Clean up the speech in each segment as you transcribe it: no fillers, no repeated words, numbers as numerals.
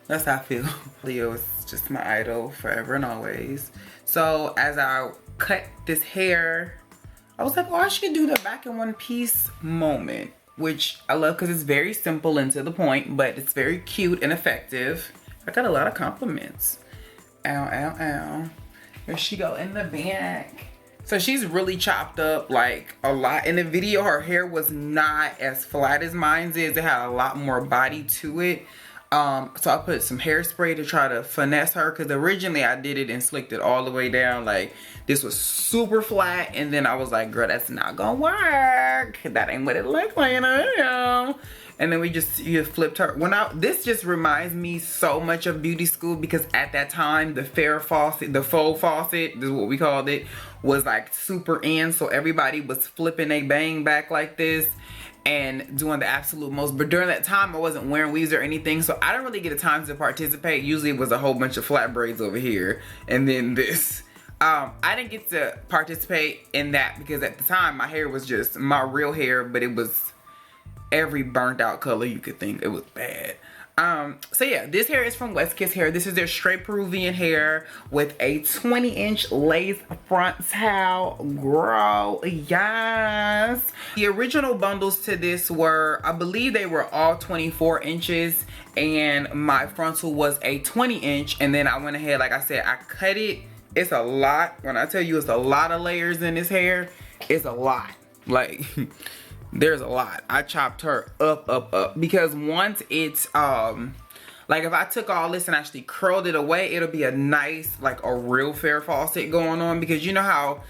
That's how I feel. Leo is just my idol forever and always. So as I cut this hair, I was like, oh, I should do the back in one piece moment, which I love because it's very simple and to the point, but it's very cute and effective. I got a lot of compliments. Ow, ow, ow. Here she go in the back. So she's really chopped up like a lot. In the video, her hair was not as flat as mine's is. It had a lot more body to it. So I put some hairspray to try to finesse her, because originally I did it and slicked it all the way down. Like, this was super flat, and then I was like, girl, that's not gonna work. That ain't what it looked like, you know. And then you flipped her. This just reminds me so much of beauty school, because at that time the faux faucet, this is what we called it, was like super in. So everybody was flipping a bang back like this and doing the absolute most. But during that time, I wasn't wearing weaves or anything, so I didn't really get a time to participate. Usually it was a whole bunch of flat braids over here and then this. I didn't get to participate in that because at the time my hair was just my real hair, but it was every burnt out color you could think. It was bad. So yeah, this hair is from WESTKISS hair. This is their straight Peruvian hair with a 20-inch lace front towel. Girl, yes. The original bundles to this were, I believe they were all 24 inches, and my frontal was a 20-inch, and then I went ahead, like I said, I cut it. It's a lot. When I tell you it's a lot of layers in this hair, it's a lot. Like, there's a lot. I chopped her up, because once it's like if I took all this and actually curled it away, it'll be a nice, like a real Farrah Fawcett going on. Because you know how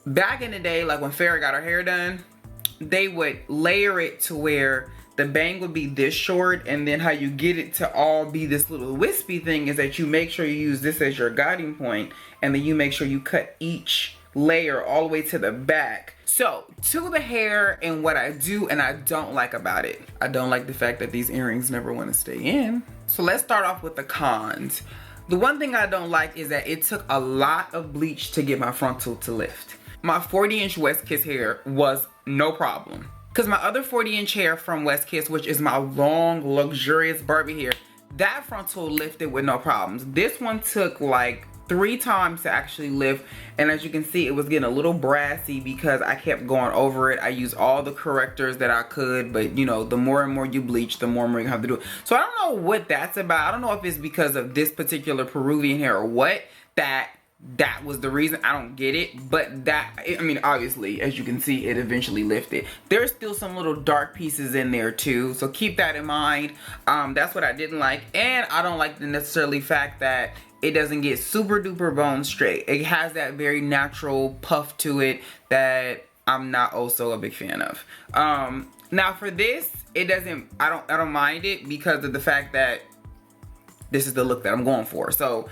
back in the day, like when Farrah got her hair done, they would layer it to where the bang would be this short, and then how you get it to all be this little wispy thing is that you make sure you use this as your guiding point, and then you make sure you cut each layer all the way to the back. So to the hair and what I do and I don't like about it. I don't like the fact that these earrings never want to stay in. So let's start off with the cons. The one thing I don't like is that it took a lot of bleach to get my frontal to lift. My 40-inch WESTKISS hair was no problem, because my other 40-inch hair from WESTKISS, which is my long luxurious Barbie hair, that frontal lifted with no problems. This one took like 3 times to actually lift, and as you can see, it was getting a little brassy because I kept going over it. I used all the correctors that I could, but you know, the more and more you bleach, the more and more you have to do it. So I don't know what that's about. I don't know if it's because of this particular Peruvian hair or what, that was the reason. I don't get it, but that, I mean, obviously, as you can see, it eventually lifted. There's still some little dark pieces in there too, so keep that in mind. That's what I didn't like, and I don't like the necessarily fact that it doesn't get super duper bone straight. It has that very natural puff to it that I'm not also a big fan of. Now for this, it doesn't, I don't mind it because of the fact that this is the look that I'm going for. So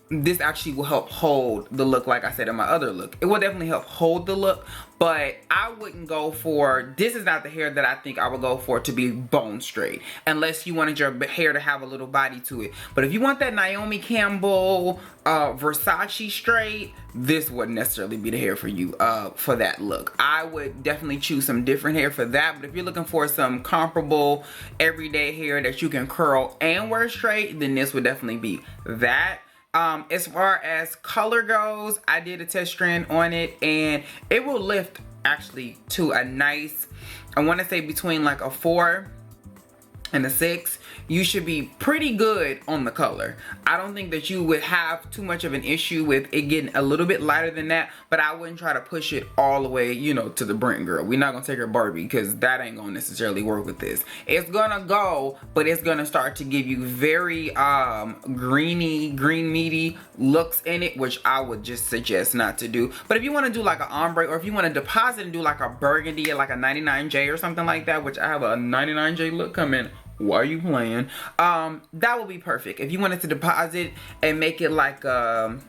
this actually will help hold the look, like I said in my other look. It will definitely help hold the look, but I wouldn't go for, this is not the hair that I think I would go for to be bone straight, unless you wanted your hair to have a little body to it. But if you want that Naomi Campbell, Versace straight, this wouldn't necessarily be the hair for you for that look. I would definitely choose some different hair for that, but if you're looking for some comparable everyday hair that you can curl and wear straight, then this would definitely be that. As far as color goes, I did a test strand on it, and it will lift actually to a nice, I want to say between like a 4 and a 6. You should be pretty good on the color. I don't think that you would have too much of an issue with it getting a little bit lighter than that, but I wouldn't try to push it all the way, you know, to the Brent girl. We're not gonna take her Barbie, because that ain't gonna necessarily work with this. It's gonna go, but it's gonna start to give you very green meaty looks in it, which I would just suggest not to do. But if you want to do like an ombre, or if you want to deposit and do like a burgundy, like a 99J or something like that, which I have a 99J look coming, why are you playing? That would be perfect. If you wanted to deposit and make it like I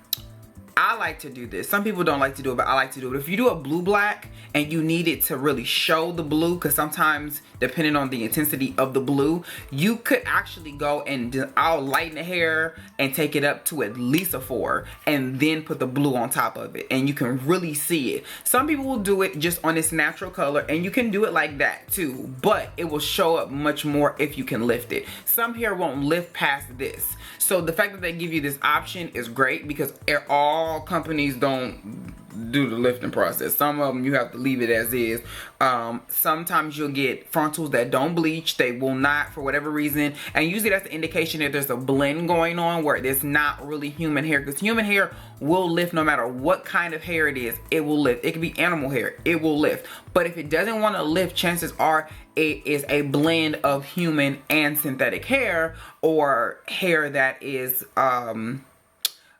I like to do this. Some people don't like to do it, but I like to do it. If you do a blue black and you need it to really show the blue, because sometimes depending on the intensity of the blue, you could actually go and I'll lighten the hair and take it up to at least a 4 and then put the blue on top of it, and you can really see it. Some people will do it just on its natural color, and you can do it like that too, but it will show up much more if you can lift it. Some hair won't lift past this. So the fact that they give you this option is great, because all companies don't do the lifting process. Some of them you have to leave it as is. Sometimes you'll get frontals that don't bleach. They will not, for whatever reason, and usually that's the indication that there's a blend going on where it's not really human hair, because human hair will lift no matter what kind of hair it is. It will lift. It could be animal hair, it will lift. But if it doesn't want to lift, chances are it is a blend of human and synthetic hair, or hair that is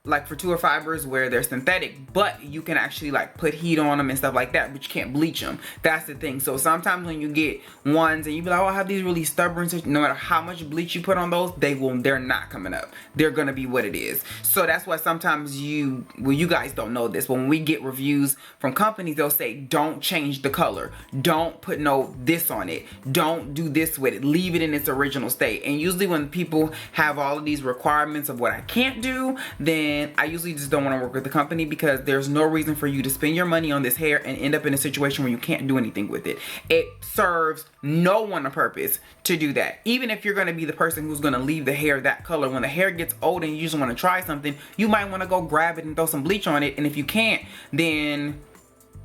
like for fibers where they're synthetic, but you can actually like put heat on them and stuff like that, but you can't bleach them. That's the thing. So sometimes when you get ones and you be like, oh, I have these really stubborn, no matter how much bleach you put on those, they're not coming up. They're gonna be what it is. So that's why sometimes you guys don't know this, but when we get reviews from companies, they'll say, don't change the color, don't put no this on it, don't do this with it, leave it in its original state. And usually when people have all of these requirements of what I can't do, then I usually just don't want to work with the company, because there's no reason for you to spend your money on this hair and end up in a situation where you can't do anything with it. It serves no one a purpose to do that. Even if you're going to be the person who's going to leave the hair that color, when the hair gets old and you just want to try something, you might want to go grab it and throw some bleach on it. And if you can't, then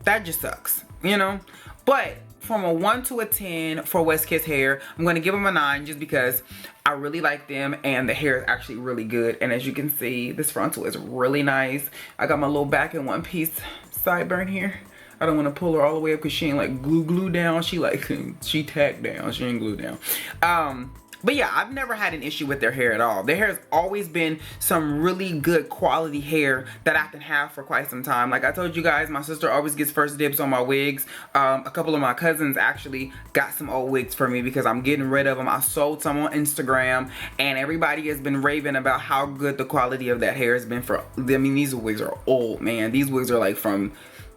that just sucks, you know? But from a 1 to a 10 for WESTKISS hair, I'm going to give them a 9 just because I really like them and the hair is actually really good. And as you can see, this frontal is really nice. I got my little back in one piece sideburn here. I don't want to pull her all the way up because she ain't like glue down. She tacked down. She ain't glued down. But yeah, I've never had an issue with their hair at all. Their hair has always been some really good quality hair that I can have for quite some time. Like I told you guys, my sister always gets first dibs on my wigs. A couple of my cousins actually got some old wigs for me because I'm getting rid of them. I sold some on Instagram, and everybody has been raving about how good the quality of that hair has been for, I mean, these wigs are old, man. These wigs are like from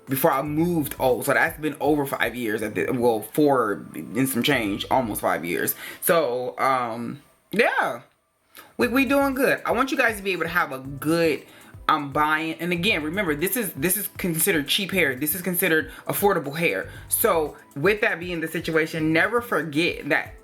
before I moved old, so that's been over 5 years at the, well, 4 and some change, almost 5 years. So yeah, we doing good. I want you guys to be able to have a good buying, and again, remember, this is considered cheap hair. This is considered affordable hair. So with that being the situation, never forget that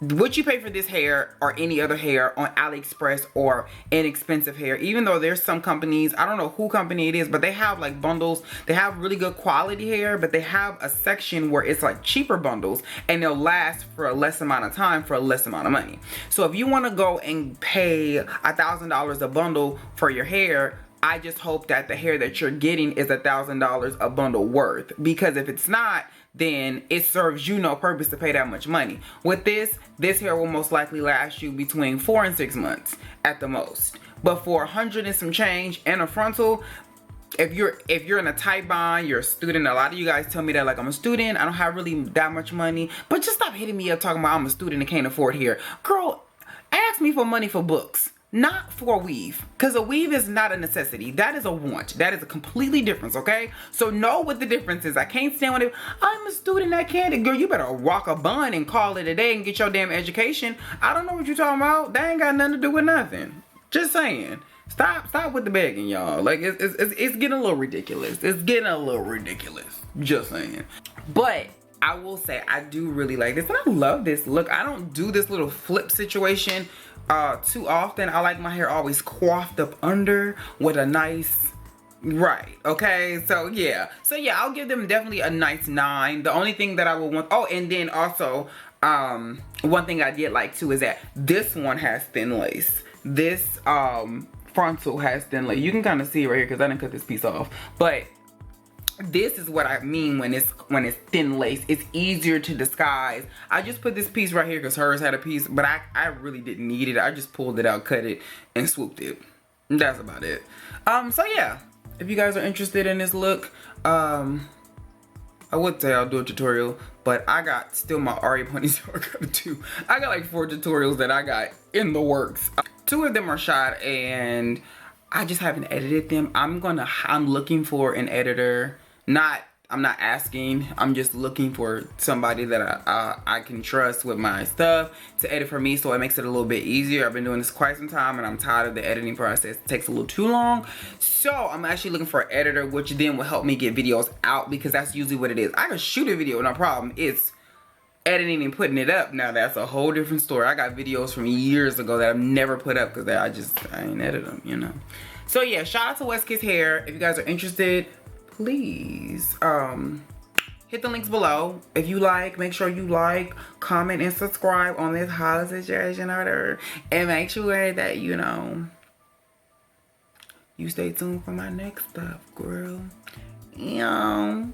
what you pay for this hair or any other hair on AliExpress or inexpensive hair, even though there's some companies, I don't know who company it is, but they have like bundles. They have really good quality hair, but they have a section where it's like cheaper bundles, and they'll last for a less amount of time for a less amount of money. So if you want to go and pay $1,000 a bundle for your hair, I just hope that the hair that you're getting is $1,000 a bundle worth, because if it's not, then it serves you no purpose to pay that much money. With this hair will most likely last you between 4 and 6 months at the most. But for 100 and some change and a frontal, if you're in a tight bind, you're a student. A lot of you guys tell me that, like, I'm a student, I don't have really that much money. But just stop hitting me up talking about I'm a student and can't afford hair. Girl, ask me for money for books, not for a weave, because a weave is not a necessity. That is a want. That is a completely difference, okay? So know what the difference is. I can't stand with it. I'm a student, I can't. Girl, you better rock a bun and call it a day and get your damn education. I don't know what you're talking about. That ain't got nothing to do with nothing. Just saying. Stop with the begging, y'all. Like, it's getting a little ridiculous. It's getting a little ridiculous. Just saying. But I will say, I do really like this, and I love this look. I don't do this little flip situation too often. I like my hair always coiffed up under with a nice, right, okay? So yeah, I'll give them definitely a nice 9. The only thing that I would want, oh, and then also one thing I did like too is that this one has thin lace. This frontal has thin lace. You can kind of see it right here because I didn't cut this piece off, but this is what I mean when it's thin lace. It's easier to disguise. I just put this piece right here because hers had a piece, but I really didn't need it. I just pulled it out, cut it, and swooped it. That's about it. So yeah, if you guys are interested in this look, I would say I'll do a tutorial, but I got still my Ari ponytail I gotta do. I got like 4 tutorials that I got in the works. 2 of them are shot, and I just haven't edited them. I'm looking for an editor. I'm not asking. I'm just looking for somebody that I can trust with my stuff to edit for me, so it makes it a little bit easier. I've been doing this quite some time and I'm tired of the editing process. It takes a little too long. So I'm actually looking for an editor, which then will help me get videos out, because that's usually what it is. I can shoot a video, no problem. It's editing and putting it up. Now that's a whole different story. I got videos from years ago that I've never put up because I ain't edit them, you know. So yeah, shout out to WESTKISS Hair. If you guys are interested, please hit the links below. If you like, make sure you like, comment, and subscribe on this whole situation order, and make sure that you know you stay tuned for my next stuff, girl. Yeah.